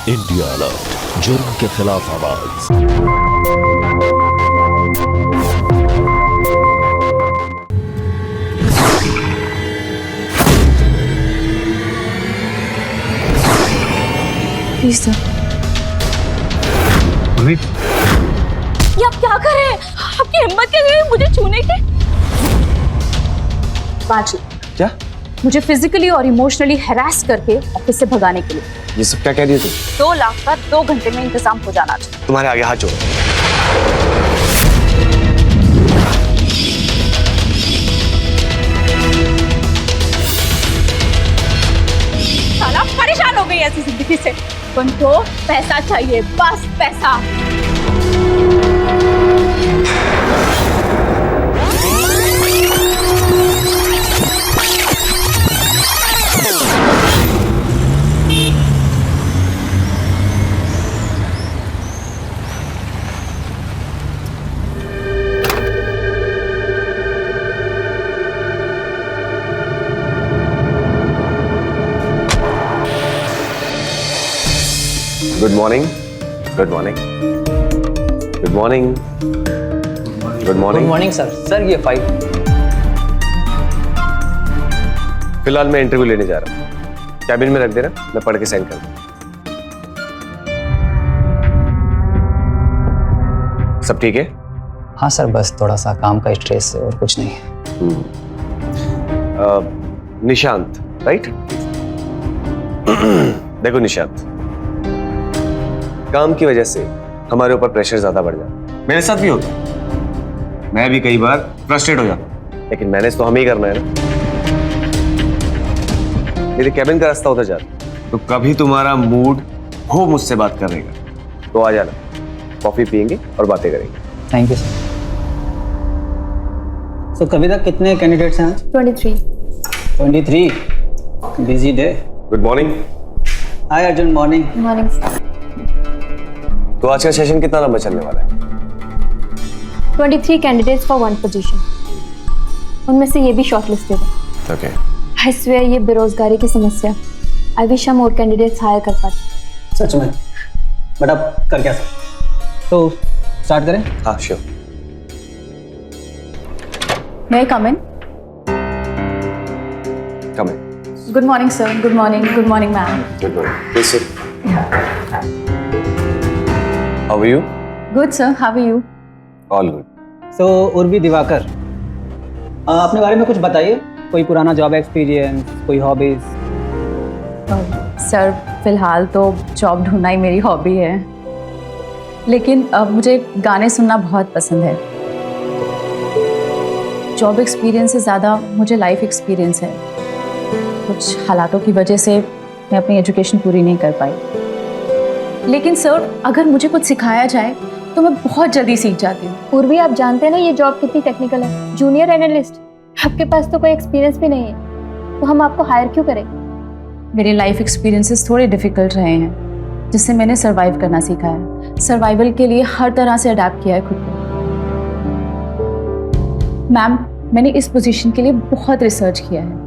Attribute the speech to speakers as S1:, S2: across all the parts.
S1: India alert, जुर्म के खिलाफ आवाज।
S2: Please sir. ये आप क्या कर रहे हैं? आपकी हिम्मत कैसे हुई मुझे छूने की? 5 लाख।
S3: क्या?
S2: मुझे फिजिकली और इमोशनली हैरास करके ऑफिस से भगाने के लिए।
S3: ये सब क्या कह रही है तुम?
S2: 2 लाख का 2 घंटे में इंतजाम हो जाना चाहिए।
S3: तुम्हारे आगे हाथ जोड़।
S2: साला परेशान हो गई ऐसी जिंदगी से। उनको पैसा चाहिए, बस पैसा।
S3: Good morning. Good morning. Good morning. Good
S4: good
S3: morning.
S4: Morning sir. Sir ये फाइल।
S3: फिलहाल मैं इंटरव्यू लेने जा रहा हूँ, कैबिन में रख देना, मैं पढ़ के साइन कर दूँ। सब ठीक है?
S4: हाँ सर, बस थोड़ा सा काम का स्ट्रेस है और कुछ नहीं है।
S3: निशांत, राइट? देखो निशांत, काम की वजह से हमारे ऊपर प्रेशर ज्यादा बढ़ जाता है। मेरे साथ भी होता है, मैं भी कई बार फ्रस्ट्रेट हो जाता हूँ, लेकिन मैनेज तो हमें ही करना है ना। मेरे कैबिन का रास्ता उधर जाता, तो कभी तुम्हारा मूड हो मुझसे बात करने का तो आ जाना, कॉफी पियेंगे और बातें करेंगे।
S4: Thank you sir. तो कविता, कितने कैंडिडेट्स हैं आज?
S2: 23।
S4: 23। Busy day.
S3: Good morning.
S4: Hi Arjun, morning.
S2: Morning sir.
S3: तो आज का सेशन कितना लंबा चलने वाला है?
S5: 23 कैंडिडेट्स फॉर 1 पोजीशन। उनमें से ये भी शॉर्टलिस्टेड है।
S3: ओके।
S5: आई स्वेयर ये बेरोजगारी की समस्या, आई विश हम और कैंडिडेट्स हायर कर पाते।
S4: सच में? बट अब कर क्या सकते? तो स्टार्ट करें?
S3: हाँ sure.
S2: May I come in?
S3: कम है।
S2: Good morning sir. Good morning. Good morning ma'am.
S3: Good morning. Please sit. How are you?
S2: Good sir. How are you?
S3: All good.
S4: So Urvi Divakar, अपने बारे में कुछ बताइए। कोई पुराना जॉब एक्सपीरियंस, कोई हॉबीज?
S2: सर फिलहाल तो जॉब ढूंढना ही मेरी हॉबी है, लेकिन मुझे गाने सुनना बहुत पसंद है। जॉब एक्सपीरियंस से ज़्यादा मुझे लाइफ एक्सपीरियंस है। कुछ हालातों की वजह से मैं अपनी एजुकेशन पूरी नहीं कर पाई, लेकिन सर अगर मुझे कुछ सिखाया जाए तो मैं बहुत जल्दी सीख जाती हूँ।
S5: उर्वी, आप जानते हैं ना ये जॉब कितनी टेक्निकल है। जूनियर एनालिस्ट, आपके पास तो कोई एक्सपीरियंस भी नहीं है, तो हम आपको हायर क्यों करें?
S2: मेरे लाइफ एक्सपीरियंसेस थोड़े डिफ़िकल्ट रहे हैं, जिससे मैंने सर्वाइव करना सीखा है। सर्वाइवल के लिए हर तरह से अडेप्ट किया है खुद को। मैम, मैंने इस पोजीशन के लिए बहुत रिसर्च किया है।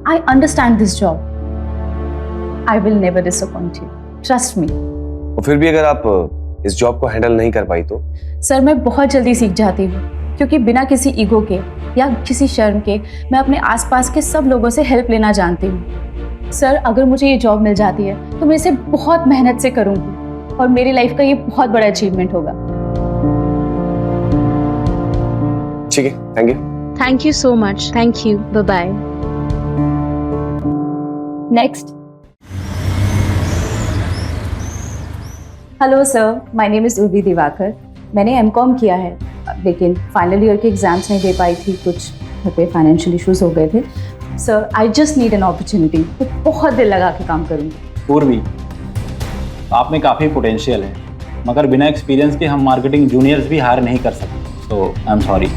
S2: I understand this job. I will never disappoint you, trust me.
S3: और फिर भी अगर आप इस जॉब को हैंडल नहीं कर पाई तो?
S2: सर मैं बहुत जल्दी सीख जाती हूँ, क्योंकि बिना किसी ईगो के या किसी शर्म के मैं अपने आसपास के सब लोगों से हेल्प लेना जानती हूँ। सर अगर मुझे ये जॉब मिल जाती है तो मैं इसे बहुत मेहनत से करूँगी और मेरी लाइफ का ये बहुत बड़ा अचीवमेंट होगा।
S3: ठीक है, thank you.
S6: Thank you so much. Thank you. Bye-bye.
S5: Next.
S2: Hello sir, my name is Urvi Diwakar. मैंने एमकॉम किया है, लेकिन फाइनल ईयर के एग्जाम्स नहीं दे पाई थी, कुछ घर पे फाइनेंशियल इश्यूज हो गए थे। Sir I just need an opportunity. मैं बहुत दिल लगा के काम करूँगी।
S7: उर्वी, आप में काफ़ी पोटेंशियल है, मगर बिना एक्सपीरियंस के हम मार्केटिंग जूनियर्स भी हायर नहीं कर सकते। सो आई एम सॉरी।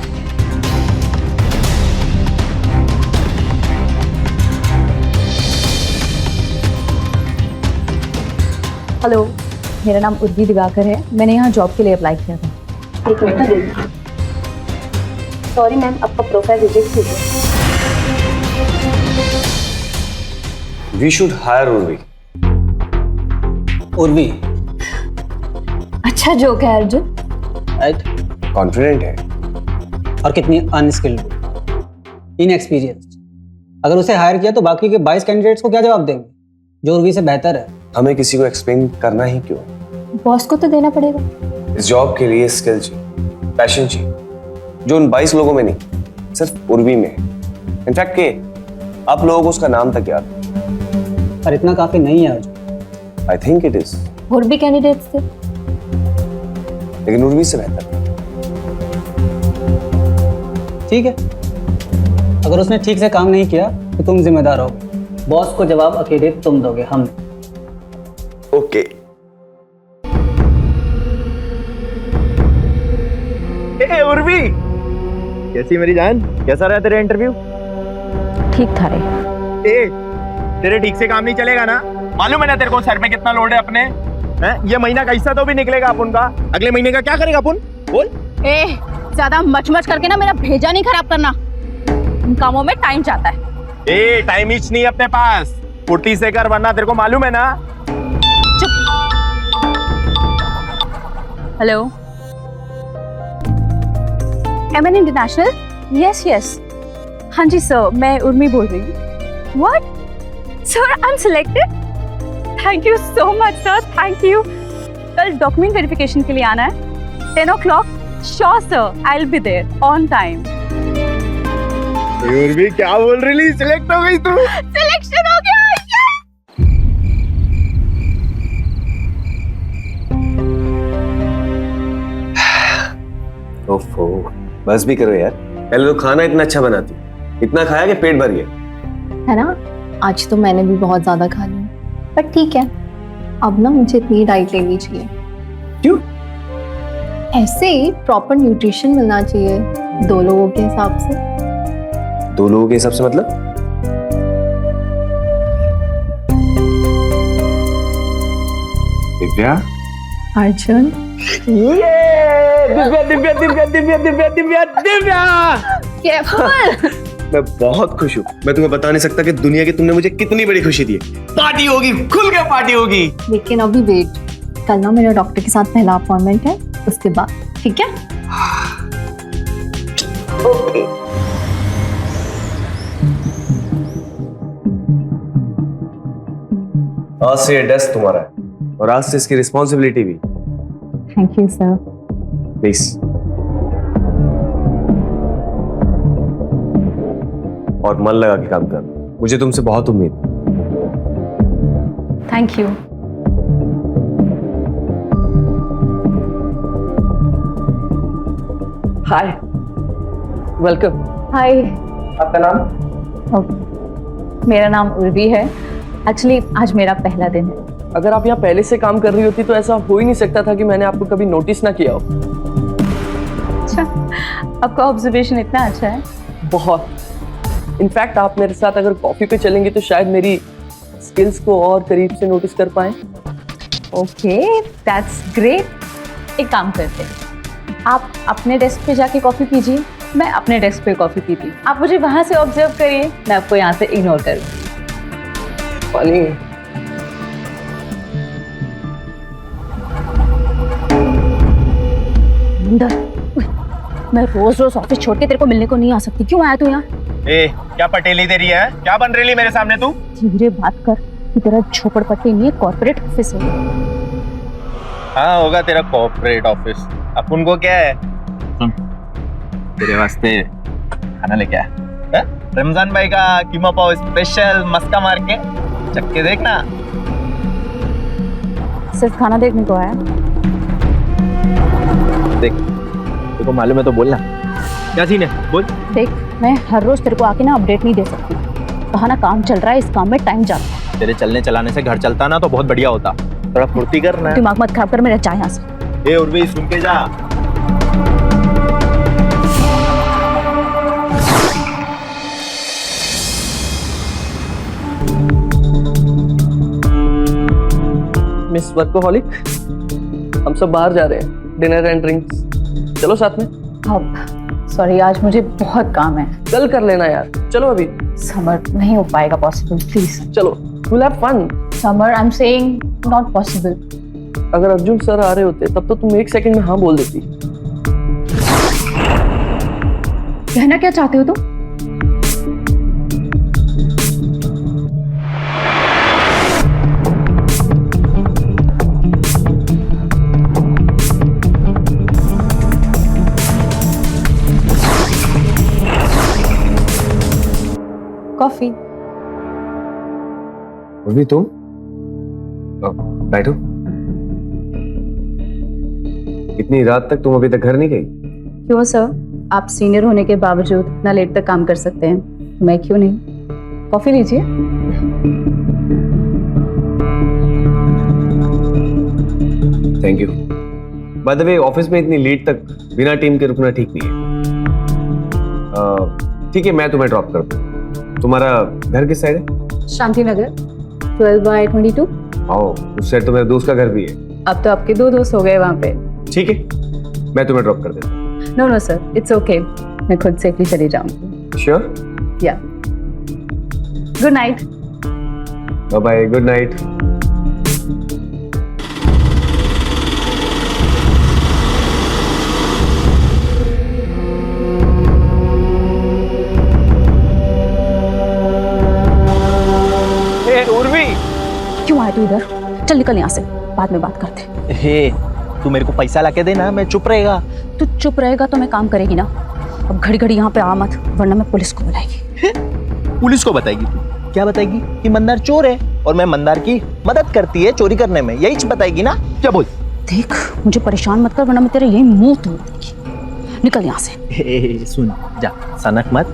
S2: हेलो, मेरा नाम उर्वी दिवाकर है। मैंने यहाँ जॉब के लिए अप्लाई किया था।
S5: एक मिनट। सॉरी मैम, आपका प्रोफाइल रिजेक्ट हो गया।
S3: We should hire Urvi.
S4: Urvi,
S2: अच्छा जोक है अर्जुन।
S4: राइट?
S3: कॉन्फिडेंट है।
S4: और कितनी अनस्किल्ड, इनएक्सपीरियंस्ड। अगर उसे हायर किया तो बाकी के 22 कैंडिडेट्स को क्या जवाब देंगे जो उर्वी से बेहतर है?
S3: हमें किसी को एक्सप्लेन करना ही क्यों?
S5: बॉस को तो देना पड़ेगा।
S3: इस जॉब के लिए स्किल चाहिए, पैशन चाहिए, जो उन 22 लोगों में नहीं, सिर्फ उर्वी में है। इनफैक्ट के आप लोगों को उसका नाम तक याद है।
S4: पर इतना काफी नहीं है Arjun.
S3: I think it is,
S5: और भी कैंडिडेट्स थे।
S3: लेकिन उर्वी से बेहतर।
S4: ठीक है, अगर उसने ठीक से काम नहीं किया तो तुम जिम्मेदार होगे। बॉस को जवाब अकेले तुम दोगे, हम नहीं।
S3: ओके।
S8: हे उर्वी, कैसी मेरी जान? कैसा रहा तेरा इंटरव्यू?
S2: ठीक था रे।
S8: ए, तेरे ठीक से काम नहीं चलेगा ना? मालूम है ना तेरे को सर में कितना लोड है अपने? हैं? ये महीना कैसा तो भी निकलेगा अपन का, अगले महीने का क्या करेगा अपन? बोल।
S2: ए, ज्यादा मच करके ना मेरा भेजा नहीं खराब करना। इन कामों में टाइम जाता है।
S8: ए, टाइम ही नहीं अपने पास, फुर्ती से कर वरना तेरे को मालूम है ना।
S2: Hello, MN international? Yes yes, हाँ जी सर, मैं उर्मी बोल रही हूँ। What sir, I am selected? Thank you so much sir, thank you. कल डॉक्यूमेंट वेरिफिकेशन के लिए आना है 10 o'clock। Sure sir, I will be there on time.
S8: Urvi क्या बोल रही? सिलेक्ट हो गई तू?
S2: सिलेक्शन हो गया।
S3: ओफो, बस भी करो यार। पहले तो खाना इतना अच्छा बनाती, इतना खाया कि पेट भर गया।
S9: है ना, आज तो मैंने भी बहुत ज्यादा खा लिया, पर ठीक है, अब ना मुझे इतनी डाइट लेनी चाहिए।
S3: क्यों?
S9: ऐसे ही प्रॉपर न्यूट्रिशन मिलना चाहिए 2 लोगों के हिसाब से।
S3: 2 लोगों के हिसाब से मतलब? दिव्या,
S9: अर्जुन,
S8: ये दिव्या दिव्या दिव्या दिव्या दिव्या दिव्या दिव्या। मैं बहुत खुश हूँ। मैं तुम्हें बता नहीं सकता कि दुनिया की तुमने मुझे कितनी बड़ी खुशी दी है। पार्टी होगी, खुल के पार्टी होगी।
S9: लेकिन अभी वेट, कल ना मेरा डॉक्टर के साथ पहला अपॉइंटमेंट है, उसके बाद ठीक है?
S3: ओके। आज से ये डेस्क तुम्हारा है और आज से इसकी रिस्पॉन्सिबिलिटी भी।
S9: Thank you sir.
S3: प्लीज। और मन लगा के काम कर, मुझे तुमसे बहुत उम्मीद है।
S2: Thank you.
S10: Hi, welcome.
S2: Hi,
S10: आपका नाम?
S2: मेरा नाम उर्वी है। एक्चुअली आज मेरा पहला दिन है।
S10: अगर आप यहाँ पहले से काम कर रही होती तो ऐसा हो ही नहीं सकता था कि मैंने आपको कभी नोटिस ना किया हो।
S2: अच्छा, आपका ऑब्जर्वेशन इतना अच्छा है।
S10: बहुत। इनफैक्ट आप मेरे साथ अगर कॉफी पे चलेंगे तो शायद मेरी स्किल्स को और करीब से नोटिस कर पाए।
S2: Okay, that's great. एक काम करते हैं, आप अपने डेस्क पे जाके कॉफी पीजिए, मैं अपने डेस्क पे कॉफी पीती हूँ। आप मुझे वहां से ऑब्जर्व करिए, मैं आपको यहाँ से इग्नोर करूँगी।
S10: पानी।
S2: मैं रोज रोज ऑफिस छोड़ के तेरे को मिलने को नहीं आ सकती। क्यों आया तू यहाँ?
S8: ए, क्या पटेली तेरी है? क्या बन रही मेरे सामने तू?
S2: धीरे बात कर, कि तेरा झोपड़पट्टी नहीं है, कॉर्पोरेट ऑफिस है।
S8: हाँ, होगा तेरा कॉर्पोरेट ऑफिस। अपन को क्या है? सुन, तेरे वास्ते खाना लेके आया। रमजान भाई का कीमा पाव स्पेशल मस्का मार के चख के देखना।
S2: सिर्फ खाना देखने को आया?
S8: देख, तेरे को मालूम है तो बोलना। क्या सीन है? बोल।
S2: देख, मैं हर रोज तेरे को आके ना अपडेट नहीं दे सकती। कहा ना काम चल रहा है, इस काम में टाइम जाता है।
S8: तेरे चलने चलाने से घर चलता ना तो बहुत बढ़िया होता। थोड़ा फुर्ती करना।
S2: दिमाग मत खराब कर मेरा, चाय यहाँ से।
S8: ए उर्वी, सुन के जा।
S10: मिस वर्कोहॉलिक, हम सब बाहर जा रहे हैं, डिनर एंड ड्रिंक्स। चलो साथ में।
S2: अब सॉरी, आज मुझे बहुत काम है।
S10: कल कर लेना यार, चलो अभी।
S2: समर, नहीं हो पाएगा पॉसिबल, प्लीज।
S10: चलो, we'll have fun.
S2: Summer, I am saying not possible.
S10: अगर अर्जुन सर आ रहे होते तब तो तुम 1 सेकंड में हाँ बोल देती।
S2: कहना क्या चाहते हो तुम? कॉफी।
S3: उर्वी तुम बैठो। इतनी रात तक तुम अभी तक घर नहीं गई?
S2: क्यों सर, आप सीनियर होने के बावजूद इतना लेट तक काम कर सकते हैं, तो मैं क्यों नहीं? कॉफी लीजिए।
S3: Thank you. By the way, office में इतनी लेट तक बिना टीम के रुकना ठीक नहीं है। ठीक है, मैं तुम्हें ड्रॉप कर दूं। तुम्हारा घर किस साइड है?
S2: शांति नगर 12/22।
S3: आओ, उस साइड तो मेरे दोस्त का घर भी है।
S2: अब तो आपके 2 दोस्त हो गए वहाँ पे।
S3: ठीक है, मैं तुम्हें ड्रॉप कर देता हूँ।
S2: No no sir, it's okay, मैं खुद सेफली चली जाऊंगी।
S3: Sure?
S2: Yeah. Good night.
S3: Bye bye, good night.
S8: Urvi,
S2: क्यों आए तू इधर? चल निकल यहाँ से, बाद में बात करते हैं।
S8: हे तू मेरे को पैसा लाके देना, मैं चुप रहेगा।
S2: तू चुप रहेगा तो मैं काम करेगी ना। अब घड़ी घड़ी यहाँ पे आ मत, वरना मैं पुलिस को बुलाएगी।
S8: पुलिस को बताएगी तू? क्या बताएगी? कि मंदार चोर है और मैं मंदार की मदद करती है चोरी करने में, यही बताएगी ना? क्या बोल?
S2: देख, मुझे परेशान मत कर, वरना मैं तेरा यही मुंह तोड़ दूंगी। निकल यहाँ से।
S8: सुन, जा सनक मत।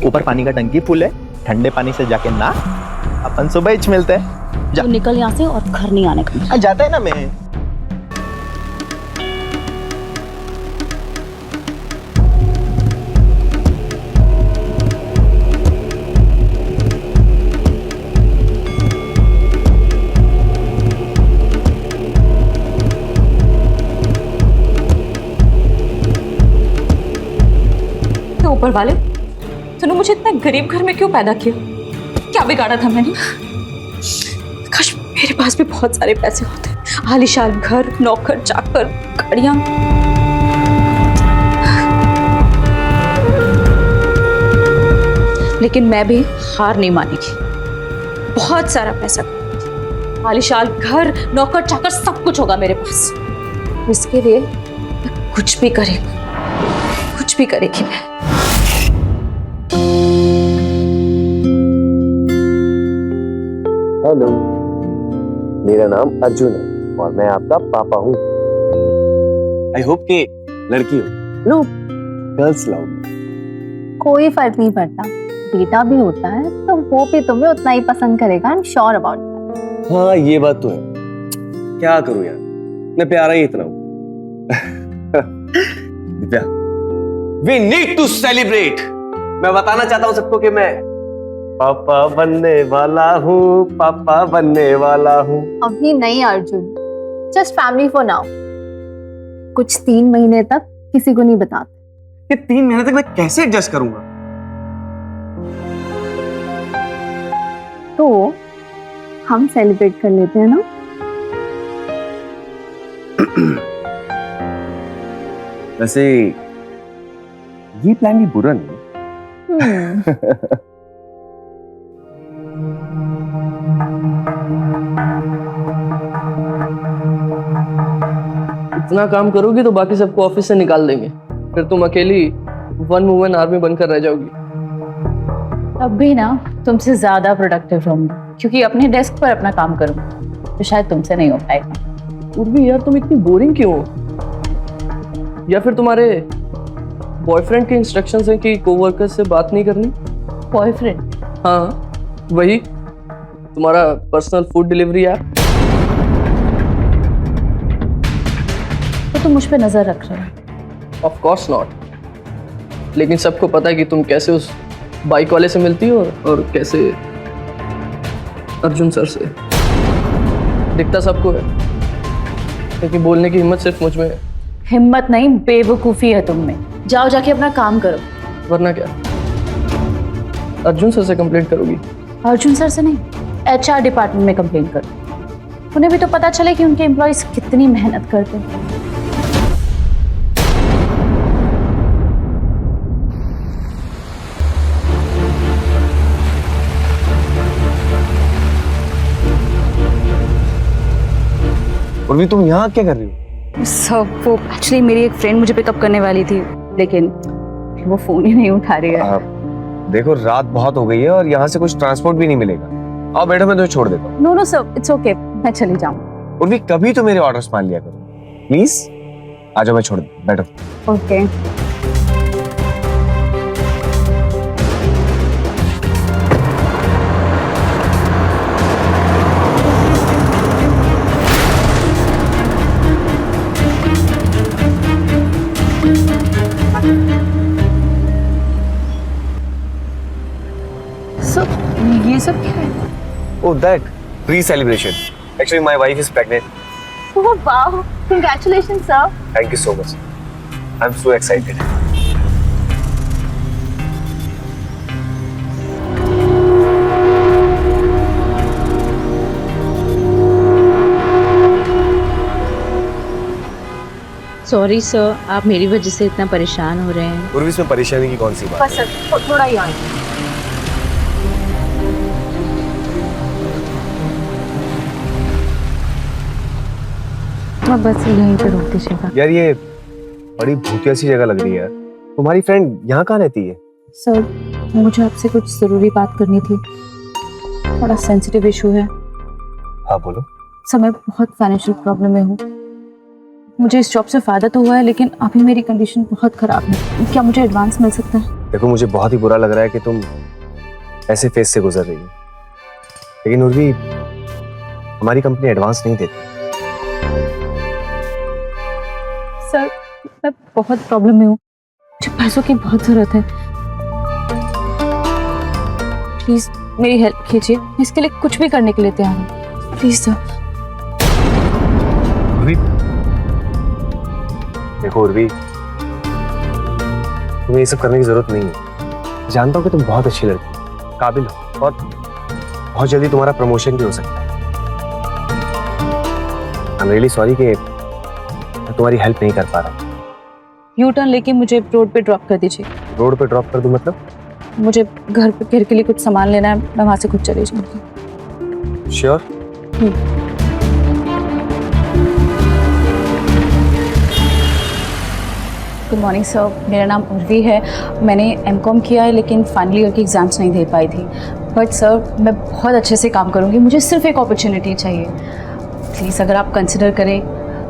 S8: ऊपर पानी का टंकी फुल है, ठंडे पानी से जाके ना, अपन सुबह ही मिलते हैं। जा।
S2: तू निकल यहाँ से और घर नहीं आने का।
S8: जाता है ना मैं।
S2: तो ऊपर वाले, तूने मुझे इतना गरीब घर में क्यों पैदा किया? क्या बिगाड़ा था मैंने? काश मेरे पास भी बहुत सारे पैसे होते, आलीशान घर, नौकर चाकर, गाड़ियां। लेकिन मैं भी हार नहीं मानेगी। बहुत सारा पैसा, आलीशान घर, नौकर चाकर, सब कुछ होगा मेरे पास। इसके लिए मैं कुछ भी करेगी, कुछ भी करेगी मैं।
S3: हेलो, मेरा नाम अर्जुन है और मैं आपका पापा हूँ। आई होप कि लड़की हो। No, girls love.
S9: कोई फर्क नहीं पड़ता, बेटा भी होता है तो वो भी तुम्हें उतना ही पसंद करेगा। I am sure about that.
S3: हाँ, ये बात तो है। क्या करूँ यार, मैं प्यारा ही इतना हूँ। Divya, we need to celebrate. मैं बताना चाहता हूँ सबको कि मैं पापा बनने वाला हूँ, पापा बनने वाला हूँ।
S9: अभी नहीं Arjun, just family for now. कुछ 3 महीने तक किसी को नहीं बताते।
S3: ये 3 महीने तक मैं कैसे एडजस्ट करूंगा?
S9: तो हम सेलिब्रेट कर लेते हैं ना?
S3: वैसे ये प्लान भी बुरा नहीं।
S10: इतना काम करोगी तो बाकी सबको ऑफिस से निकाल देंगे, फिर तुम अकेली 1 वुमन आर्मी बनकर रह जाओगी।
S2: अब भी ना तुमसे ज्यादा प्रोडक्टिव रहूंगी, क्योंकि अपने डेस्क पर अपना काम करूंगी, तो शायद तुमसे नहीं हो पाएगा।
S10: उर्वी यार, तुम इतनी बोरिंग क्यों हो? या फिर तुम्हारे बॉयफ्रेंड के इंस्ट्रक्शंस हैं कि कोवर्कर्स से बात नहीं करनी?
S2: बॉयफ्रेंड?
S10: हाँ, वही तुम्हारा पर्सनल फूड डिलीवरी ऐप।
S2: तो तुम मुझ पे नजर रख रहे हो?
S10: ऑफ कोर्स नॉट, लेकिन सबको पता है कि तुम कैसे उस बाइक वाले से मिलती हो और कैसे अर्जुन सर से। दिखता सबको है, क्योंकि बोलने की हिम्मत सिर्फ मुझ में है।
S2: हिम्मत नहीं, बेवकूफी है तुम में। जाओ जाके अपना काम करो।
S10: वरना क्या, अर्जुन सर से कंप्लेंट करोगी?
S2: अर्जुन सर से नहीं, HR डिपार्टमेंट में कंप्लेंट करो। उन्हें भी तो पता चले कि उनके एम्प्लॉयज कितनी मेहनत करते हैं।
S3: उर्वी तुम यहाँ क्या कर रही हो?
S2: सब वो एक्चुअली मेरी एक फ्रेंड मुझे पिकअप करने वाली थी, लेकिन वो फोन ही नहीं उठा रही है।
S3: देखो रात बहुत हो गई है और यहाँ से कुछ ट्रांसपोर्ट भी नहीं मिलेगा। आओ बैठो, मैं तुम्हें छोड़ देता हूँ।
S2: No no sir, it's okay, मैं चली जाऊँ।
S3: उर्वी कभी तो मेरे ऑर्डर्स मान लिया करो प्लीज। आ जाओ, मैं छोड़ दूँ, बैठो।
S2: ओके। ये सब क्या है?
S3: Oh, that pre-celebration. Actually, my wife is pregnant.
S9: Oh wow! Congratulations, sir.
S3: Thank you so much. I'm so excited.
S6: Sorry sir, आप मेरी वजह से इतना परेशान हो रहे हैं।
S3: पूर्वी इसमें परेशानी की कौन सी बात है?
S9: बस सर थोड़ा ही और।
S2: मैं बस यहीं पे रोक दीजिएगा।
S3: यार ये बड़ी भूतिया सी जगह लग रही है। तुम्हारी फ्रेंड यहाँ कहाँ रहती है?
S2: सर मुझे आपसे कुछ जरूरी बात करनी थी, थोड़ा सेंसिटिव इशू है।
S3: हाँ बोलो।
S2: सर मैं बहुत फाइनेंशियल प्रॉब्लम में हूँ। मुझे इस जॉब से फायदा तो हुआ है, लेकिन अभी मेरी कंडीशन बहुत खराब है। क्या मुझे एडवांस मिल सकता है?
S3: देखो मुझे बहुत ही बुरा लग रहा है कि तुम ऐसे फेज से गुजर रही हो, लेकिन उर्वी हमारी कंपनी एडवांस नहीं देती।
S2: सर मैं बहुत प्रॉब्लम में हूँ, मुझे पैसों की बहुत जरूरत है। प्लीज मेरी हेल्प कीजिए, मैं इसके लिए कुछ भी करने के लिए तैयार हूँ। Please sir.
S3: उर्वी देखो उर्वी, तुम्हें ये सब करने की जरूरत नहीं है। जानता हूँ कि तुम बहुत अच्छी लड़की हो, काबिल हो और बहुत जल्दी तुम्हारा प्रमोशन भी हो सकता है। आई एम रियली सॉरी कि मैं तुम्हारी हेल्प नहीं कर पा रहा हूँ।
S2: यू टर्न लेके मुझे रोड पे ड्रॉप कर दीजिए।
S3: रोड पे ड्रॉप कर दूं मतलब?
S2: मुझे घर के लिए कुछ सामान लेना है, मैं वहां से खुद चली जाऊंगी।
S3: श्योर?
S2: गुड मॉर्निंग सर, मेरा नाम उर्वी है। मैंने एमकॉम किया है, लेकिन फाइनल ईयर की एग्ज़ाम्स नहीं दे पाई थी। बट सर मैं बहुत अच्छे से काम करूँगी, मुझे सिर्फ एक अपॉर्चुनिटी चाहिए। प्लीज़ अगर आप कंसिडर करें,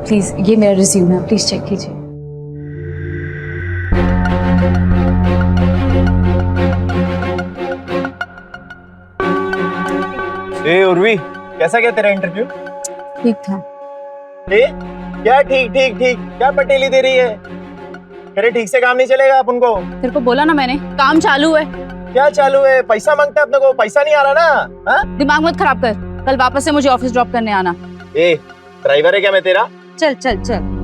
S2: प्लीज़ ये मेरा रिज्यूम है, प्लीज़ चेक कीजिए।
S8: ए उर्वी, कैसा गया तेरा इंटरव्यू?
S2: ठीक था।
S8: ए क्या ठीक ठीक ठीक, क्या पटेली दे रही है? अरे ठीक से काम नहीं चलेगा अपन को।
S2: तेरे को बोला ना मैंने, काम चालू है।
S8: क्या चालू है? पैसा मांगता है अपने को, पैसा नहीं आ रहा ना। हाँ?
S2: दिमाग मत खराब कर, कल वापस से मुझे ऑफिस ड्रॉप करने आना।
S8: ए ड्राइवर है क्या मैं तेरा?
S2: चल चल चल।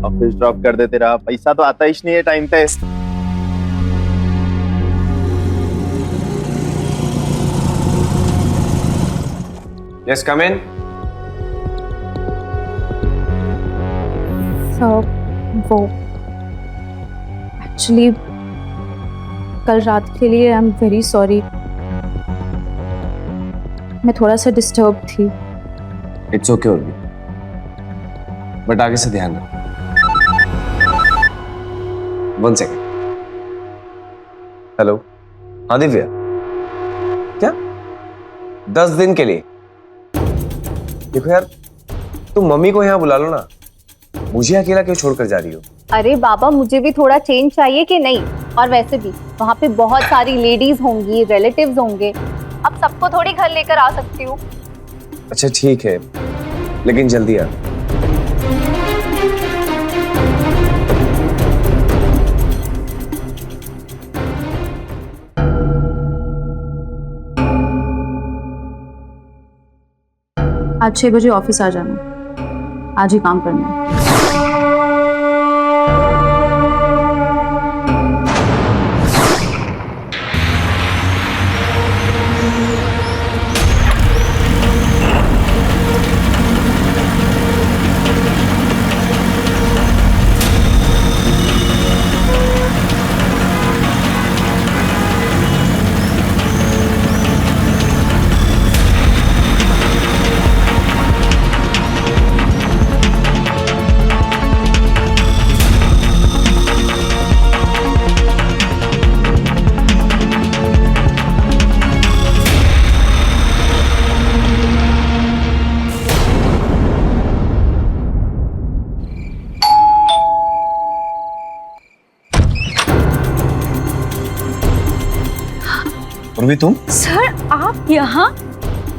S8: ऑफिस ड्रॉप कर दे तेरा, पैसा तो आता ही नहीं है टाइम पे।
S3: यस कम इन।
S2: सर वो एक्चुअली कल रात के लिए आई एम वेरी सॉरी, मैं थोड़ा सा डिस्टर्ब थी।
S3: इट्स ओके उर्वी, बट आगे से ध्यान रखो। 1 सेकेंड। हेलो, हाँ दिव्या, क्या 10 दिन के लिए? देखो यार, तुम मम्मी को यहाँ बुला लो ना, मुझे अकेला क्यों छोड़कर जा रही हो?
S9: अरे बाबा मुझे भी थोड़ा चेंज चाहिए कि नहीं? और वैसे भी वहाँ पे बहुत सारी लेडीज होंगी, रिलेटिव्स होंगे, अब सबको थोड़ी घर लेकर आ सकती हूँ।
S3: अच्छा ठीक है, लेकिन जल्दी आ।
S2: आज 6 बजे ऑफिस आ जाना, आज ही काम करना है।
S3: उर्वी तुम?
S2: सर आप यहाँ?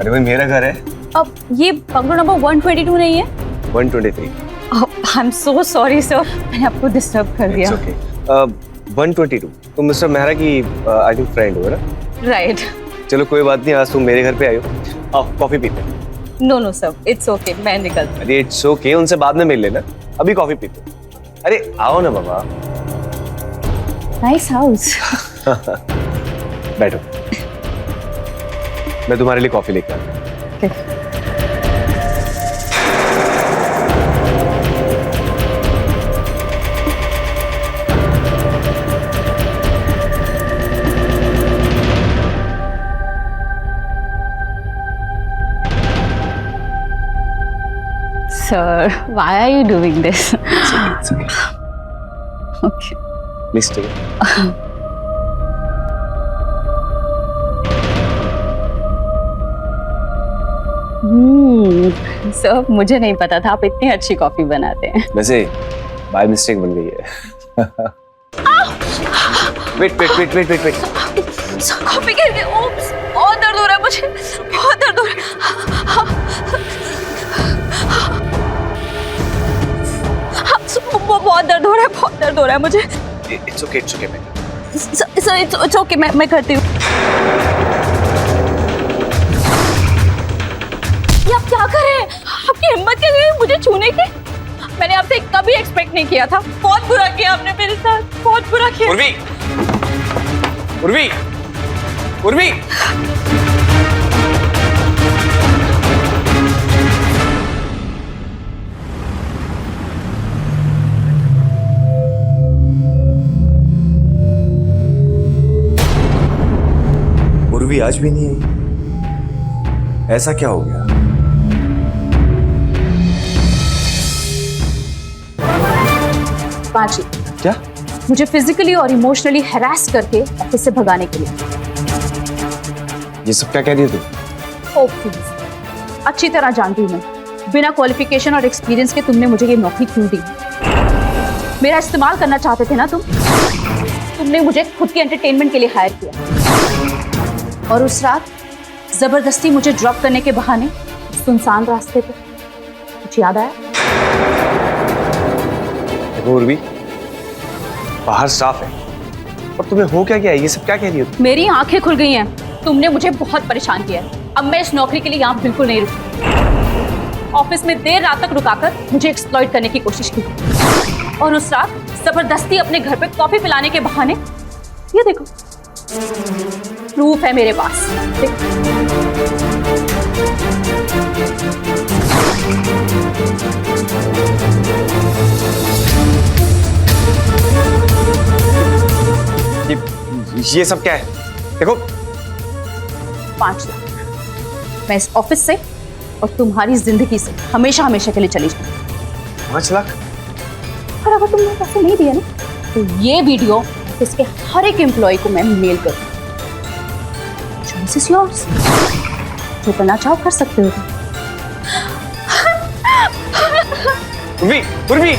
S3: अरे भाई मेरा घर है।
S2: अब ये बंगलो नंबर 122 नहीं है?
S3: 123।
S2: I am so sorry sir, मैंने आपको डिस्टर्ब कर दिया।
S3: It's okay. 122। तुम मिस्टर मेहरा की आई थिंक फ्रेंड हो ना?
S2: राइट।
S3: चलो कोई बात नहीं, आज तुम मेरे घर पे आए हो। आओ कॉफी पीते हैं।
S2: No no sir, it's okay, मैं निकलती हूँ।
S3: अरे इट्स ओके, उनसे बाद में मिल लेना, अभी कॉफी पीते हैं। अरे आओ ना बाबा।
S2: Nice house.
S3: बैठो, मैं तुम्हारे लिए कॉफी लेकर आता हूँ।
S2: Sir, why are you doing this?
S3: It's okay.
S2: Okay.
S3: Please take it.
S2: Sir मुझे नहीं पता था आप इतनी अच्छी कॉफी बनाते हैं।
S3: वैसे बाय मिस्टेक बन गई है। Wait wait wait wait wait wait.
S2: Sir coffee गिर गई। ओप्स, बहुत दर्द हो रहा है मुझे, बहुत दर्द हो रहा है। बहुत दर्द हो रहा है, बहुत दर्द हो रहा है मुझे।
S3: इट्स ओके बेटा।
S2: सर इट्स ओके, मैं करती हूँ। ये आप क्या कर रहे हैं? आपकी हिम्मत कैसे हुई मुझे छूने की? मैंने आपसे कभी एक्सपेक्ट नहीं किया था। बहुत बुरा किया आपने मेरे साथ, बहुत बुरा किया।
S3: उर्वी, उर्वी, उर्वी। उर्वी आज भी नहीं आई, ऐसा क्या हो गया?
S2: पांची,
S3: क्या?
S2: मुझे फिजिकली और इमोशनली हैरास करके ऑफिस से भगाने के लिए।
S3: ये सब क्या कह रही है तुम?
S2: ओह प्लीज, अच्छी तरह जानती हूँ मैं, बिना क्वालिफिकेशन और एक्सपीरियंस के तुमने मुझे ये नौकरी क्यों दी? मेरा इस्तेमाल करना चाहते थे ना तुमने मुझे खुद की एंटरटेनमेंट के लिए हायर किया, और उस रात जबरदस्ती मुझे ड्रॉप करने के बहाने सुनसान रास्ते पे कुछ याद आया?
S3: उर्वी, बाहर साफ है और तुम्हें हो क्या गया? ये सब क्या कह रही हो?
S2: मेरी आंखें खुल गई हैं। तुमने मुझे बहुत परेशान किया है। अब मैं इस नौकरी के लिए यहाँ बिल्कुल नहीं रुकूंगी। ऑफिस में देर रात तक रुकाकर मुझे एक्सप्लॉइट करने की कोशिश की, और उस रात जबरदस्ती अपने घर पे कॉफी पिलाने के बहाने, ये देखो प्रूफ है मेरे पास।
S3: ये सब क्या है? देखो
S2: 5 लाख मैं इस ऑफिस से और तुम्हारी जिंदगी से हमेशा हमेशा के लिए चली जाऊँ।
S3: 5 लाख?
S2: और अगर तुमने पैसे नहीं दिए ना, तो ये वीडियो इसके हर एक एम्प्लॉय को मैं मेल करूँ। चॉइस इज योर्स, जो करना चाहो कर सकते हो।
S3: उर्वी, उर्वी।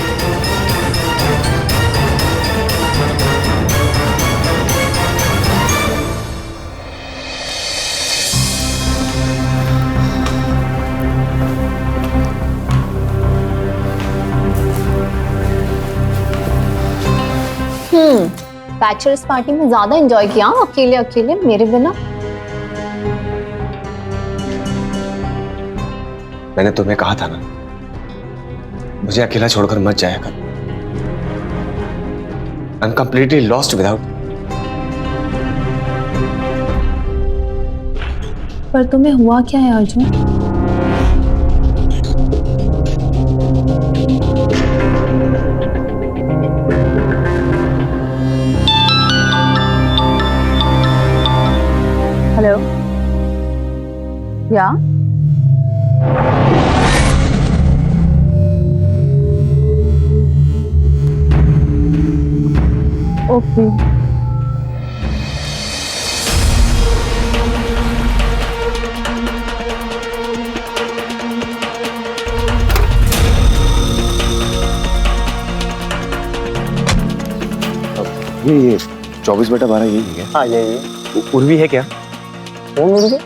S9: बैचलर्स पार्टी में ज्यादा एंजॉय किया अकेले अकेले मेरे बिना।
S3: मैंने तुम्हें कहा था ना, मुझे अकेला छोड़कर मत जाया कर। I am completely lost without.
S2: पर तुम्हें हुआ क्या है अर्जुन? हेलो, या ओके।
S3: ये 24/12 यही है?
S8: हाँ यही है।
S3: उर्वी है क्या? कौन उर्वी?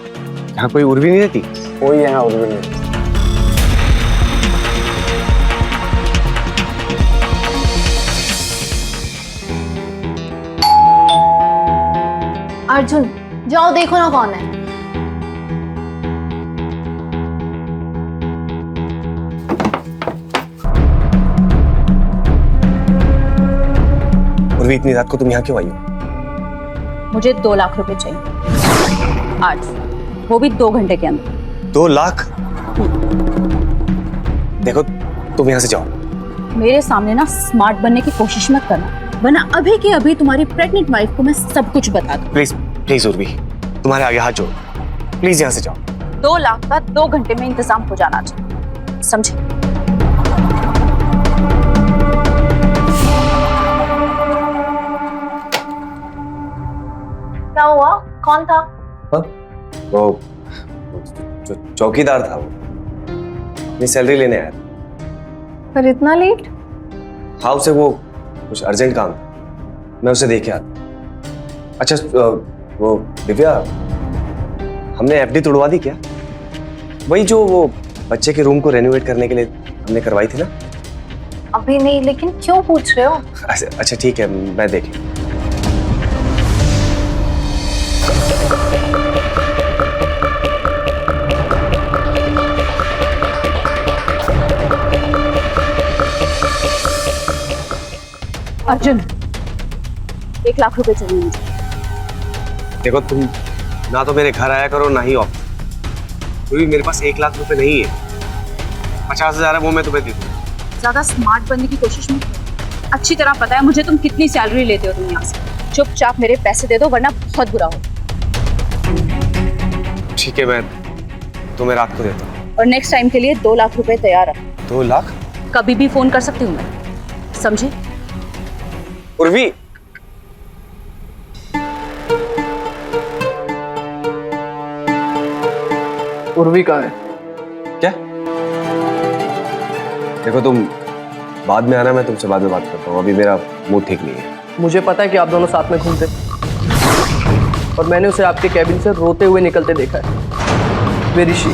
S3: यहाँ कोई उर्वी नहीं रहती? कोई यहाँ उर्वी नहीं।
S9: अर्जुन जाओ देखो ना कौन है।
S3: उर्वी, इतनी रात को तुम यहाँ क्यों आई हो?
S2: मुझे 2 लाख रुपए चाहिए आज, वो भी 2 घंटे के अंदर।
S3: 2 लाख? देखो तुम यहाँ से जाओ।
S2: मेरे सामने ना स्मार्ट बनने की कोशिश मत करना, वरना अभी के अभी तुम्हारी प्रेग्नेंट वाइफ को मैं सब कुछ बता दूं।
S3: प्लीज प्लीज उर्वी, तुम्हारे आगे हाथ जोड़, प्लीज यहाँ से जाओ।
S2: 2 लाख का 2 घंटे में इंतजाम हो जाना चाहिए, समझे?
S9: क्या हुआ? कौन था?
S3: हाँ? वो जो चौकीदार था, वो अपनी सैलरी लेने आया था।
S9: पर इतना लेट?
S3: हाँ, उसे वो कुछ अर्जेंट काम था, मैं उसे देखे आता। अच्छा वो दिव्या, हमने एफडी तोड़वा दी क्या? वही जो वो बच्चे के रूम को रेनोवेट करने के लिए हमने करवाई थी ना?
S9: अभी नहीं, लेकिन क्यों पूछ रहे हो?
S3: अच्छा ठीक है, मैं देख।
S2: अर्जुन, 1 लाख रुपए चाहिए मुझे।
S3: देखो तुम ना तो मेरे घर आया करो ना ही ऑफिस, क्योंकि मेरे पास 1 लाख रुपए नहीं है। 50,000 है, वो मैं तुम्हें दे दूँ।
S2: ज्यादा स्मार्ट बनने की कोशिश मत करो। अच्छी तरह पता है मुझे तुम कितनी सैलरी लेते हो तुम यहाँ से। चुपचाप मेरे पैसे दे दो, वरना बहुत बुरा हो।
S3: ठीक है, मैं तुम्हें रात को देता हूँ।
S2: और नेक्स्ट टाइम के लिए 2 लाख रुपए तैयार रख।
S3: 2 लाख?
S2: कभी भी फोन कर सकती हूँ मैं, समझे?
S3: उर्वी,
S10: उर्वी कहाँ है?
S3: क्या? देखो तुम बाद में आना, मैं तुमसे बाद में बात करता हूँ, अभी मेरा मूड ठीक नहीं है।
S10: मुझे पता है कि आप दोनों साथ में घूमते, और मैंने उसे आपके कैबिन से रोते हुए निकलते देखा है। Very she.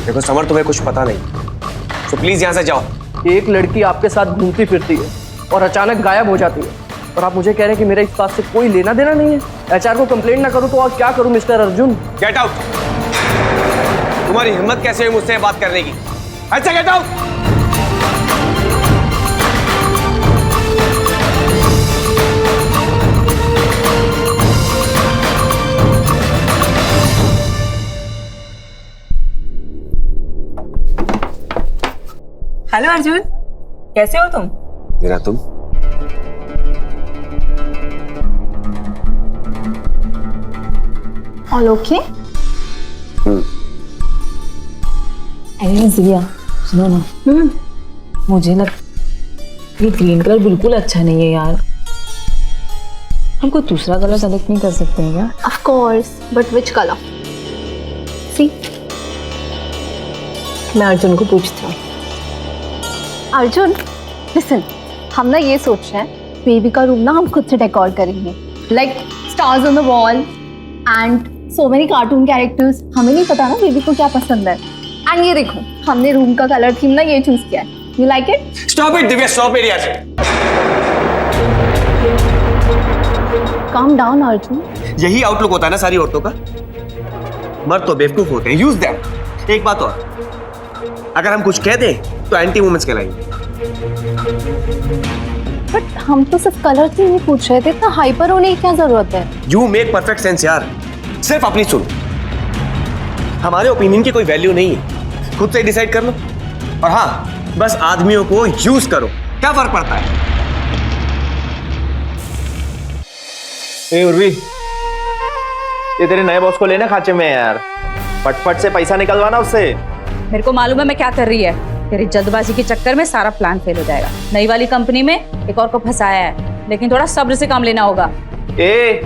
S3: देखो समर, तुम्हें कुछ पता नहीं, तो प्लीज यहाँ से जाओ।
S10: एक लड़की आपके साथ घूमती फिरती है और अचानक गायब हो जाती है, और आप मुझे कह रहे हैं कि मेरा इस बात से कोई लेना देना नहीं है? एचआर को कंप्लेंट ना करूं तो और क्या करूं मिस्टर अर्जुन?
S3: Get out. तुम्हारी हिम्मत कैसे हुई मुझसे बात करने की? ऐसे गेट आउट।
S11: हेलो अर्जुन, कैसे हो तुम?
S3: मेरा तुम?
S5: All okay?
S11: दिव्या सुनो ना, मुझे लग ये ग्रीन कलर बिल्कुल अच्छा नहीं है यार। हम कोई दूसरा कलर सेलेक्ट नहीं कर सकते हैं क्या?
S5: Of course, but which colour? See,
S11: मैं अर्जुन को पूछती हूँ।
S9: अर्जुन लिसन, हम ना ये सोच रहे हैं बेबी का रूम ना हम खुद से डेकोर करेंगे, like stars on the wall and so many cartoon characters. हमें नहीं पता ना बेबी को क्या पसंद है। एंड ये देखो, हमने रूम का कलर थीम ना ये चूज किया है। You like it?
S3: Stop it Divya, stop it यार।
S9: Calm down Arjun.
S3: यही आउटलुक होता है ना सारी औरतों का। मर्द तो बेवकूफ होते हैं, यूज दैट। एक बात और, अगर हम कुछ कह दें तो एंटी वुमेन्स कहलाएंगे।
S9: बट हम तो सिर्फ कलर थीम ही पूछ रहे थे, इतना हाइपर होने की क्या जरूरत है?
S3: यू मेक परफेक्ट सेंस यार, सिर्फ अपनी सुन। हमारे ओपिनियन की कोई वैल्यू नहीं है, खुद से डिसाइड कर लो। और हाँ, बस आदमियों को यूज करो, क्या फर्क पड़ता है?
S8: ए उर्वी, ये तेरे नए बॉस को लेना खांचे में यार, फटफट से पैसा निकलवाना उससे।
S2: मेरे को मालूम है मैं क्या कर रही है। तेरी जल्दबाजी के चक्कर में सारा प्लान फेल हो जाएगा। नई वाली कंपनी में एक और को फंसाया है, लेकिन थोड़ा सब्र से काम लेना होगा।
S8: ए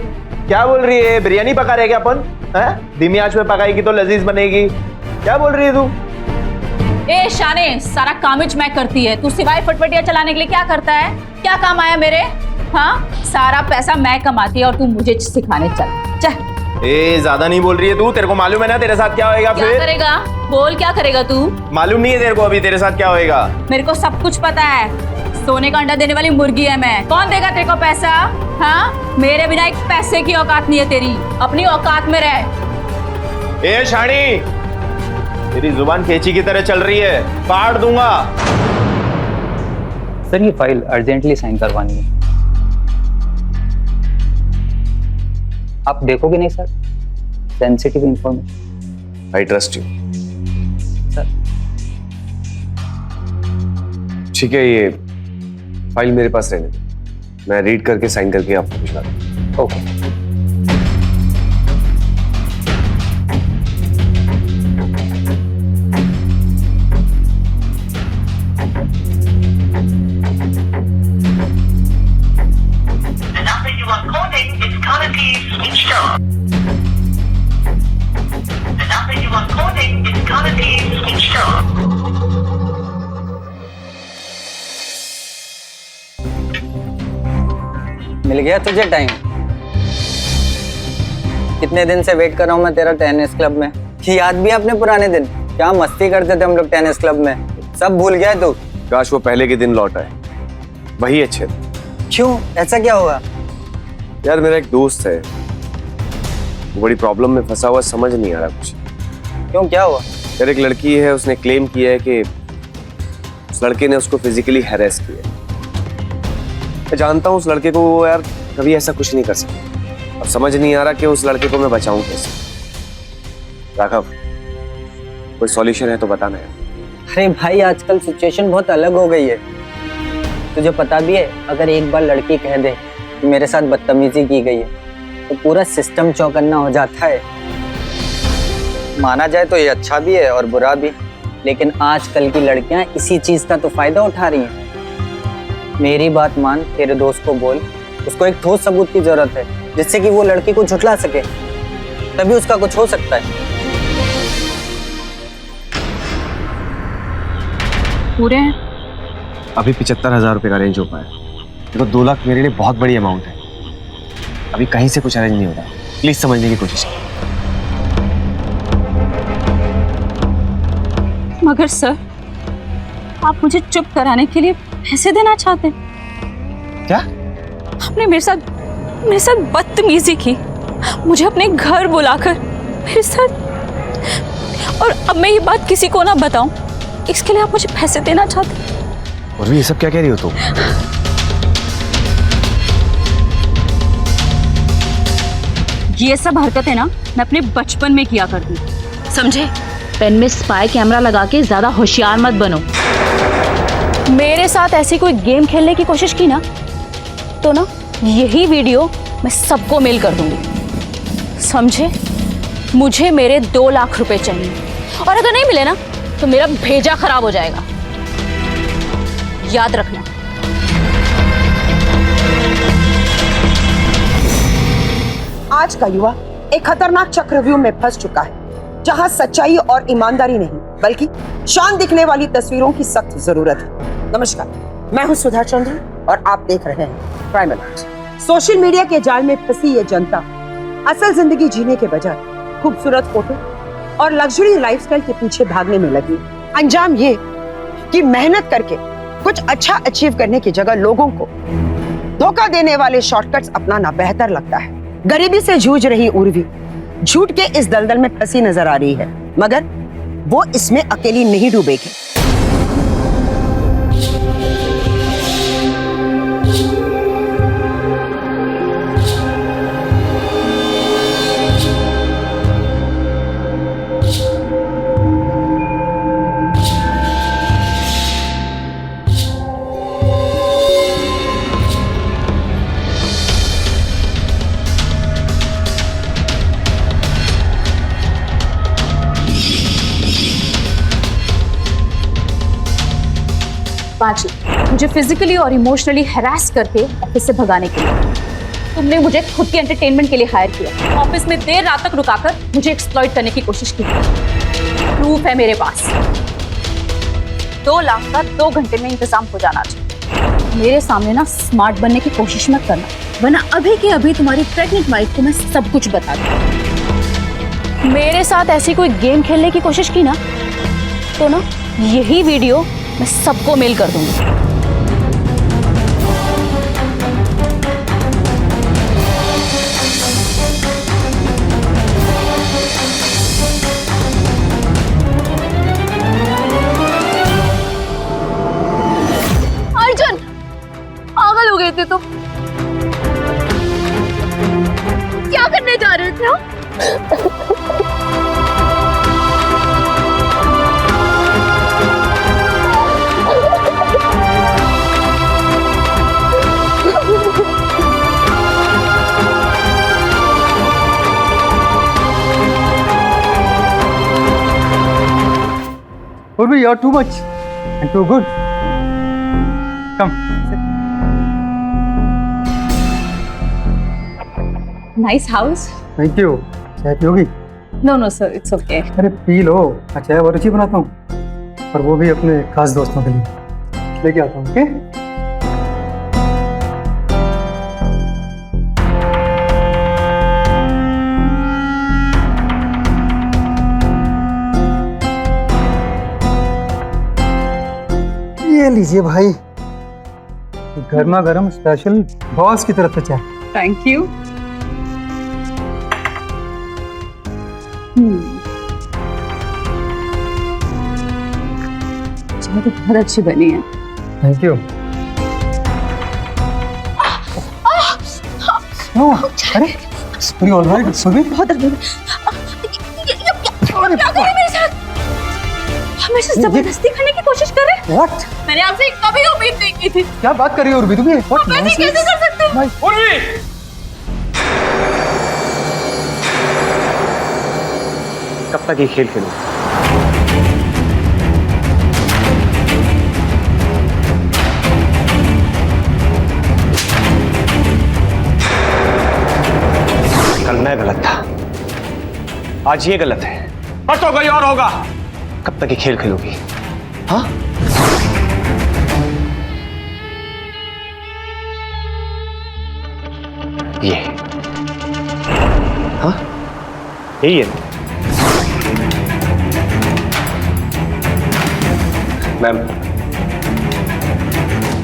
S8: क्या बोल रही है? बिरयानी पका रहे क्या अपन? धीमी आंच में पकाएगी तो लजीज बनेगी। क्या बोल रही है तू?
S2: ए शाने, सारा कामिज मैं करती है, तू सिवाय फटफटिया चलाने के लिए क्या करता है? क्या काम आया मेरे? हाँ, सारा पैसा मैं कमाती है और तू मुझे सिखाने चल।
S8: ए ज्यादा नहीं बोल रही है तू, तेरे को मालूम है ना तेरे साथ क्या होएगा
S2: क्या
S8: फिर?
S2: करेगा? बोल क्या करेगा तू?
S8: मालूम नहीं है तेरे को अभी तेरे साथ क्या होएगा?
S2: मेरे को सब कुछ पता है। सोने का अंडा देने वाली मुर्गी है मैं। कौन देगा तेरे को पैसा? हाँ, मेरे बिना एक पैसे की औकात नहीं है तेरी। अपनी औकात में रह।
S8: ए शानी, तेरी जुबान कैंची की तरह चल रही है, काट दूंगा।
S4: सर ये फाइल अर्जेंटली साइन करवानी है। आप देखोगे नहीं sir? Sensitive information.
S3: I trust you
S4: sir.
S3: ठीक है, ये फाइल मेरे पास रहने दो, मैं रीड करके साइन करके आपको भिजवा दूंगा।
S4: ओके। मिल गया तुझे टाइम? कितने दिन से वेट कर रहा हूँ मैं तेरा टेनिस क्लब में। याद भी है अपने पुराने दिन, क्या मस्ती करते थे हम लोग टेनिस क्लब में? सब भूल गया तू?
S3: काश वो पहले के दिन लौट आए, वही अच्छे थे।
S4: क्यों, ऐसा क्या हुआ?
S3: यार मेरा एक दोस्त है, वो बड़ी प्रॉब्लम में फंसा हुआ, समझ नहीं आ रहा कुछ।
S4: क्यों, क्या हुआ?
S3: यार एक लड़की है, उसने क्लेम किया है कि उस लड़के ने उसको फिजिकली हैरेस किया। मैं जानता हूँ उस लड़के को, वो यार कभी ऐसा कुछ नहीं कर सकता। अब समझ नहीं आ रहा कि उस लड़के को मैं बचाऊं कैसे। राघव, कोई सॉल्यूशन है तो बताना यार।
S4: अरे भाई, आजकल सिचुएशन बहुत अलग हो गई है। तुझे पता भी है, अगर एक बार लड़की कह दे कि मेरे साथ बदतमीजी की गई है, तो पूरा सिस्टम चौकन्ना हो जाता है। माना जाए तो ये अच्छा भी है और बुरा भी, लेकिन आजकल की लड़कियां इसी चीज का तो फायदा उठा रही हैं। मेरी बात मान, तेरे दोस्त को बोल, उसको एक ठोस सबूत की जरूरत है, जिससे कि वो लड़की को झुठला सके, तभी उसका कुछ हो सकता है।
S2: पूरे हैं?
S3: अभी 75,000 रुपये का अरेंज हो पाया। देखो 2 लाख मेरे लिए बहुत बड़ी अमाउंट है, अभी कहीं से कुछ अरेंज नहीं हो रहा। प्लीज समझने की कोशिश करें।
S2: मगर सर, आप मुझे चुप कराने के लिए पैसे देना चाहते हैं?
S3: क्या?
S2: आपने मेरे साथ बदतमीजी की, मुझे अपने घर बुलाकर मेरे साथ, और अब मैं ये बात किसी को ना बताऊं, इसके लिए आप मुझे पैसे देना चाहते हैं?
S3: और भी ये सब क्या कह रही हो तुम?
S2: ये सब हरकतें ना मैं अपने बचपन में किया करती थी, समझे?
S6: पेन में स्पाई कैमरा लगा के ज्यादा होशियार मत बनो।
S2: मेरे साथ ऐसी कोई गेम खेलने की कोशिश की ना, तो ना यही वीडियो मैं सबको मेल कर दूंगी, समझे? मुझे मेरे 2 लाख रुपए चाहिए, और अगर नहीं मिले ना तो मेरा भेजा खराब हो जाएगा, याद रखना।
S12: आज का युवा एक खतरनाक चक्रव्यूह में फंस चुका है, जहां सच्चाई और ईमानदारी नहीं बल्कि शान दिखने वाली तस्वीरों की सख्त जरूरत है। नमस्कार, मैं हूं सुधा चंद्र और आप देख रहे हैं क्राइम अलर्ट। सोशल मीडिया के जाल में फंसी ये जनता असल जिंदगी जीने के बजाय खूबसूरत फोटो और लग्जरी लाइफस्टाइल के पीछे भागने में लगी। अंजाम ये कि मेहनत करके कुछ अच्छा अचीव करने की जगह लोगों को धोखा देने वाले शॉर्टकट्स अपनाना बेहतर लगता है। गरीबी से जूझ रही उर्वी झूठ के इस दलदल में फंसी नजर आ रही है, मगर वो इसमें अकेली नहीं डूबेगी।
S2: पांचवी, मुझे फिजिकली और इमोशनली हैरास करके ऑफिस से भगाने के लिए तुमने मुझे खुद के एंटरटेनमेंट के लिए हायर किया। ऑफिस में देर रात तक रुकाकर मुझे एक्सप्लॉइट करने की कोशिश की। प्रूफ है मेरे पास। 2 लाख का 2 घंटे में इंतजाम हो जाना चाहिए। मेरे सामने ना स्मार्ट बनने की कोशिश मत करना, वरना अभी के अभी तुम्हारी प्रेग्नेंट वाइफ को मैं सब कुछ बता दूंगी। मेरे साथ ऐसी कोई गेम खेलने की कोशिश की ना तो ना यही वीडियो मैं सबको मेल कर दूंगी।
S9: अर्जुन, पागल हो गए थे तुम। क्या करने जा रहे थे आप?
S13: Urvi, you're too much and too good. Come.
S2: Nice house.
S13: Thank you. चाय पियोगी?
S2: No no sir, it's okay.
S13: अरे पी लो, चाय बहुत अच्छी बनाता हूँ, और वो भी अपने खास दोस्तों के लिए लेके आता हूँ। ओके? ये लीजिए भाई, गर्मा गर्म स्पेशल बॉस की तरफ से चाय।
S2: Thank you. चाय तो बहुत अच्छी बनी है।
S13: Thank you. अरे ऑल राइट सुबह।
S9: बहुत दर्द हो रहा है। क्या कर रहे हैं मेरे साथ? मेरे से जबरदस्ती करने की कोशिश कर रहे हैं।
S13: What?
S9: मैंने आपसे कभी उम्मीद नहीं की थी।
S13: क्या बात कर रही हो उर्वी तुम? ये
S9: आप ऐसे कैसे कर सकते हो?
S8: उर्वी!
S3: कब तक ये खेल खेलो? कल मैं गलत था, आज ये गलत है, और तो कोई और होगा। कब तक ये खेल खेलोगी? हाँ? ये हाँ यही है मैम।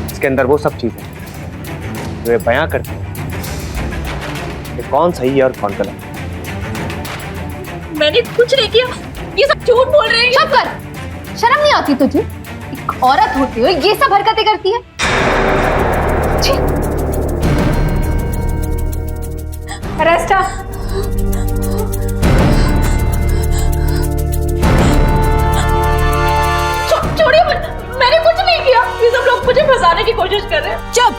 S3: इसके अंदर वो सब चीजें जो ये बयां करती है कि कौन सही है और कौन गलत।
S9: मैंने कुछ नहीं किया, ये सब झूठ बोल रहे हैं। चुप कर, शर्म नहीं आती तुझे? एक औरत होती हो ये सब हरकतें करती है?
S5: रेस्टा,
S9: छोड़िए, मैंने कुछ नहीं किया। ये सब लोग मुझे फंसाने की कोशिश कर रहे हैं।
S5: चुप,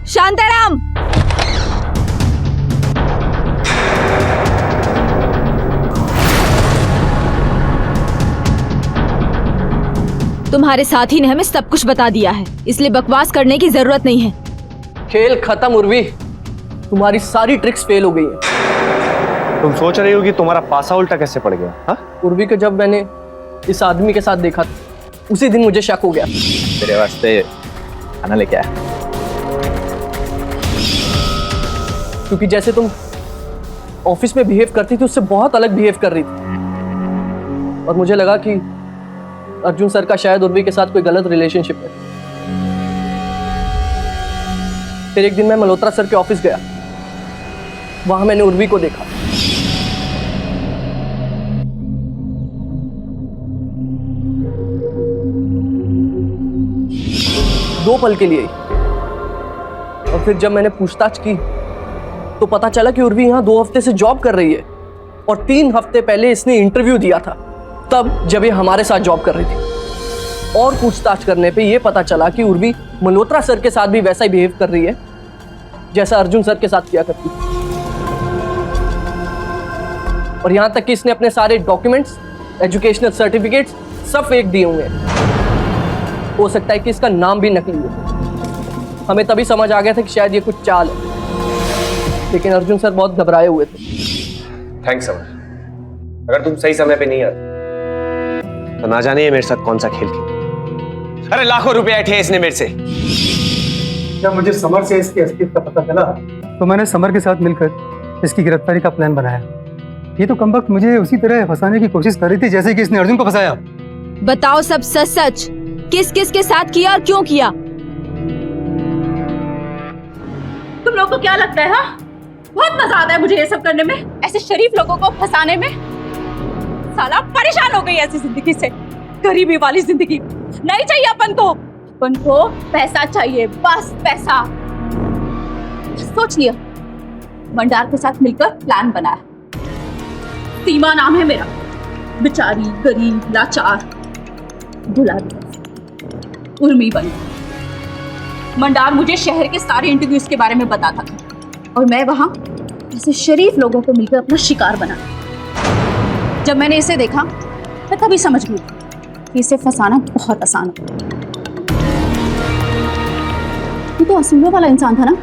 S5: शांताराम। तुम्हारे साथी ने हमें सब कुछ बता दिया है, इसलिए बकवास करने की जरूरत नहीं है।
S10: खेल खत्म उर्वी, तुम्हारी सारी ट्रिक्स फेल हो गई हैं।
S3: तुम सोच रही हो कि तुम्हारा पासा उल्टा कैसे पड़ गया? हाँ?
S10: उर्वी को जब मैंने इस आदमी के साथ देखा उसी दिन मुझे शक हो गया।
S7: तेरे वास्ते खाना लेके आया।
S10: क्योंकि जैसे तुम ऑफिस में बिहेव करती थी उससे बहुत अलग बिहेव कर रही थी, और मुझे लगा कि अर्जुन सर का शायद उर्वी के साथ कोई गलत रिलेशनशिप है। फिर एक दिन मैं मल्होत्रा सर के ऑफिस गया, वहां मैंने उर्वी को देखा। दो पल के लिए, और फिर जब मैंने पूछताछ की तो पता चला कि उर्वी यहाँ 2 हफ्ते से जॉब कर रही है, और 3 हफ्ते पहले इसने इंटरव्यू दिया था, तब जब ये हमारे साथ जॉब कर रही थी। और पूछताछ करने पे ये पता चला कि उर्वी मल्होत्रा सर के साथ भी वैसा ही बिहेव कर रही है जैसा अर्जुन सर के साथ किया करती थी। और यहाँ तक कि इसने अपने सारे डॉक्यूमेंट्स, एजुकेशनल सर्टिफिकेट्स सब फेक दिए हुए हैं। हो सकता है कि इसका नाम भी नकली हो। हमें तभी समझ आ गया था कि शायद ये कुछ चाल है, लेकिन अर्जुन सर बहुत घबराए हुए थे।
S3: थैंक्स अमर। अगर तुम सही समय पे नहीं आते तो ना जाने ये मेरे साथ कौन सा खेल खेल। अरे लाखों रुपए ऐठे इसने मेरे से।
S13: जब मुझे समर से इसके अस्तित्व का पता चला तो मैंने समर के साथ मिलकर इसकी गिरफ्तारी का प्लान बनाया। ये तो कमबख्त मुझे उसी तरह फंसाने की कोशिश कर रही थी जैसे कि इसने अर्जुन को फंसाया।
S9: बताओ सब सच सच, किस किस के साथ किया और क्यों किया?
S2: तुम लोग को क्या लगता है? हाँ, बहुत मजा आता है मुझे ये सब करने में, ऐसे शरीफ लोगों को फंसाने में। साला परेशान हो गई ऐसी जिंदगी से, गरीबी वाली जिंदगी नहीं चाहिए अपन को पैसा चाहिए, बस पैसा। सोच लिया, मंडार के साथ मिलकर प्लान बनाया। सीमा नाम है मेरा, बेचारी गरीब लाचार भुला दिया, उर्मी बन गई। मंडार मुझे शहर के सारे इंटरव्यूज के बारे में बताता था और मैं वहां ऐसे शरीफ लोगों को मिलकर अपना शिकार बना। जब मैंने इसे देखा मैं तभी समझ गई कि इसे फंसाना बहुत आसान है। तू तो असूलों वाला इंसान था ना?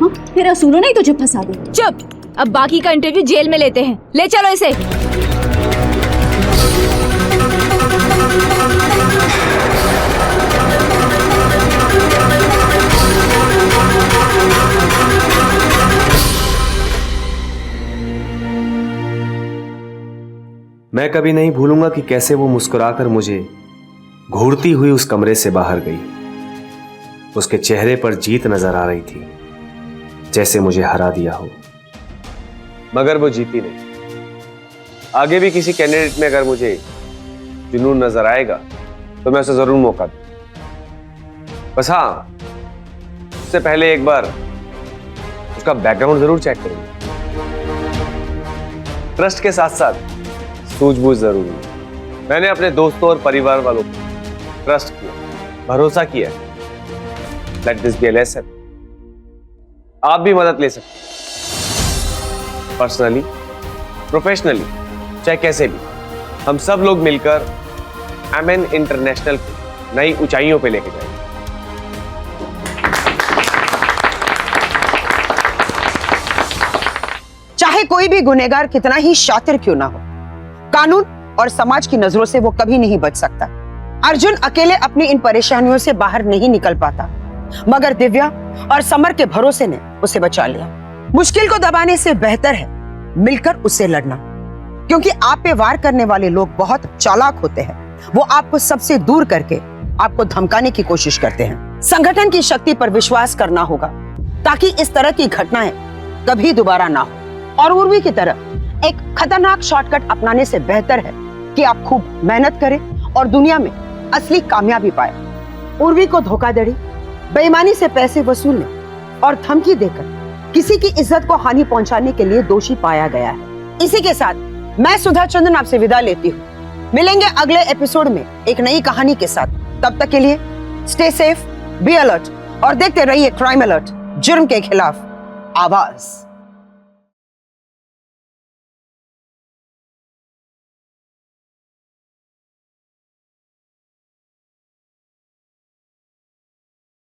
S2: हाँ, तेरे असूलों ने ही तुझे फंसा दिया।
S9: चुप, अब बाकी का इंटरव्यू जेल में लेते हैं, ले चलो इसे।
S3: मैं कभी नहीं भूलूंगा कि कैसे वो मुस्कुराकर मुझे घूरती हुई उस कमरे से बाहर गई। उसके चेहरे पर जीत नजर आ रही थी, जैसे मुझे हरा दिया हो। मगर वो जीती नहीं। आगे भी किसी कैंडिडेट में अगर मुझे जुनून नजर आएगा तो मैं उसे जरूर मौका दूं। बस हाँ, उससे पहले एक बार उसका बैकग्राउंड जरूर चेक करूंगा। ट्रस्ट के साथ साथ सूझबूझ जरूरी है। मैंने अपने दोस्तों और परिवार वालों को ट्रस्ट किया, भरोसा किया। Let this be a lesson. आप भी मदद ले सकते हैं, पर्सनली, प्रोफेशनली, चाहे कैसे भी। हम सब लोग मिलकर एमएन इंटरनेशनल को नई ऊंचाइयों पे लेके जाएंगे।
S12: चाहे कोई भी गुनहगार कितना ही शातिर क्यों ना हो, कानून और समाज की नजरों से वो कभी नहीं बच सकता। अर्जुन अकेले अपनी इन परेशानियों से बाहर नहीं निकल पाता, मगर दिव्या और समर के भरोसे ने उसे बचा लिया। मुश्किल को दबाने से बेहतर है मिलकर उससे लड़ना, क्योंकि आप पे वार करने वाले लोग बहुत चालाक होते हैं। वो आपको सबसे दूर करके आपको धमकाने की कोशिश करते हैं। संगठन की शक्ति पर विश्वास करना होगा ताकि इस तरह की घटनाएं कभी दोबारा ना हो। और उर्वी की तरह एक खतरनाक शॉर्टकट अपनाने से बेहतर है कि आप खूब मेहनत करें और दुनिया में असली कामयाबी पाए। उर्वी को धोखाधड़ी, बेईमानी से पैसे वसूलने और धमकी देकर किसी की इज्जत को हानि पहुंचाने के लिए दोषी पाया गया है। इसी के साथ मैं सुधा चंदन आपसे विदा लेती हूँ। मिलेंगे अगले एपिसोड में एक नई कहानी के साथ। तब तक के लिए स्टे सेफ, बी अलर्ट और देखते रहिए क्राइम अलर्ट, जुर्म के खिलाफ आवाज।